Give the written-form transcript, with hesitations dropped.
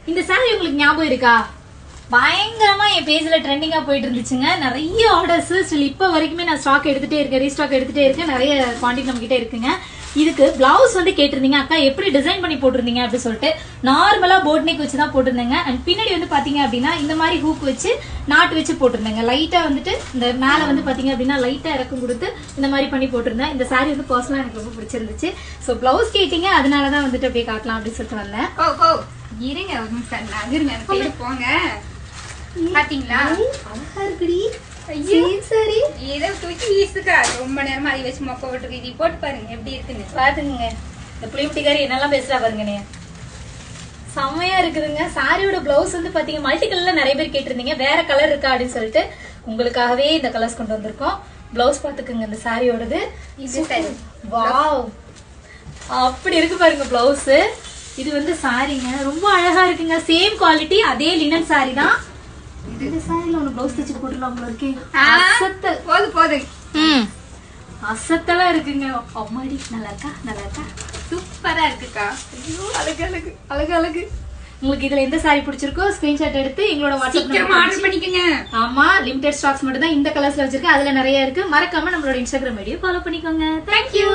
இந்த saree உங்களுக்கு ஞாபகம் இருக்கா? பயங்கரமா என் பேஜ்ல ட்ரெண்டிங்கா போயிட்டு இருந்துச்சுங்க. நிறைய ஆர்டர்ஸ் ஸ்டில் இப்ப வரைக்குமே நான் ஸ்டாக் எடுத்துட்டே இருக்கேன், ரீஸ்டாக் எடுத்துட்டே இருக்கேன். நிறைய குவான்டிட்டி நம்ம கிட்ட இருக்குங்க. இதுக்கு பிளவுஸ் வந்து கேட்டிருந்தீங்க, அக்கா எப்படி டிசைன் பண்ணி போட்டிருந்தீங்க அப்படின்னு சொல்லிட்டு. நார்மலா போட் நெக் வச்சு தான் போட்டிருந்தேங்க. அண்ட் பின்னாடி வந்து பாத்தீங்க அப்படின்னா இந்த மாதிரி ஹூக் வச்சு நாட்டு வச்சு போட்டிருந்தேங்க. லைட்டா வந்துட்டு இந்த மேல வந்து பாத்தீங்க அப்படின்னா லைட்டா இறக்கம் கொடுத்து இந்த மாதிரி பண்ணி போட்டிருந்தேன். இந்த சாரி வந்து பர்சனலா எனக்கு ரொம்ப பிடிச்சிருந்துச்சு. சோ பிளவுஸ் கேட்டீங்க, அதனாலதான் வந்துட்டு அப்படியே காட்டலாம் அப்படின்னு சொல்லிட்டு வந்தேன். இருங்க ஒரு நிமிஷம் நகருங்க போங்க. பாத்தீங்களா அழகா இருக்குடி சரி. ஏதோ தூக்கி வீசுக்கா, ரொம்ப நேரமா அதை வச்சு மொக்க விட்டுருக்கு. இது போட்டு பாருங்க எப்படி இருக்குன்னு பாத்துங்க. இந்த புளிமுட்டிக்காரி என்னெல்லாம் பேசுறா பாருங்க. நீ செம்மையா இருக்குதுங்க. சாரியோட பிளவுஸ் வந்து பாத்தீங்க மல்டி கலர்ல நிறைய பேர் கேட்டிருந்தீங்க, வேற கலர் இருக்கா அப்படின்னு சொல்லிட்டு உங்களுக்காகவே இந்த கலர்ஸ் கொண்டு வந்திருக்கோம். பிளவுஸ் பாத்துக்குங்க இந்த சாரியோடது. இது சரி. வாவ், அப்படி இருக்கு பாருங்க பிளவுஸ். இது வந்து சாரிங்க, ரொம்ப அழகா இருக்குங்க. சேம் குவாலிட்டி, அதே லினன் சாரி தான். இந்த சாரில ஒன்னு பிளவுஸ் தச்சு போட்டுலாம் போல இருக்கே. அசத்தல் போதும் அசத்தலா இருக்குங்க. அம்மாடி நல்லா இருக்கா, நல்லா இருக்கா, சூப்பரா இருக்குக்கா. ஐயோ அழகு அழகு அழகு அழகு. உங்களுக்கு இதுல எந்த சாரி பிடிச்சிருக்கோ ஸ்கிரீன்ஷாட் எடுத்து எங்களோட வாட்ஸ்அப் ஆர்டர் பண்ணிக்கங்க. ஆமா, லிமிடெட் ஸ்டாக்ஸ் மட்டும் தான் இந்த கலர்ஸ்ல வச்சிருக்கு. அதுல நிறைய இருக்கு. மறக்காம நம்மளோட இன்ஸ்டாகிராம் ஐடியை ஃபாலோ பண்ணிக்கோங்க. தேங்க்யூ.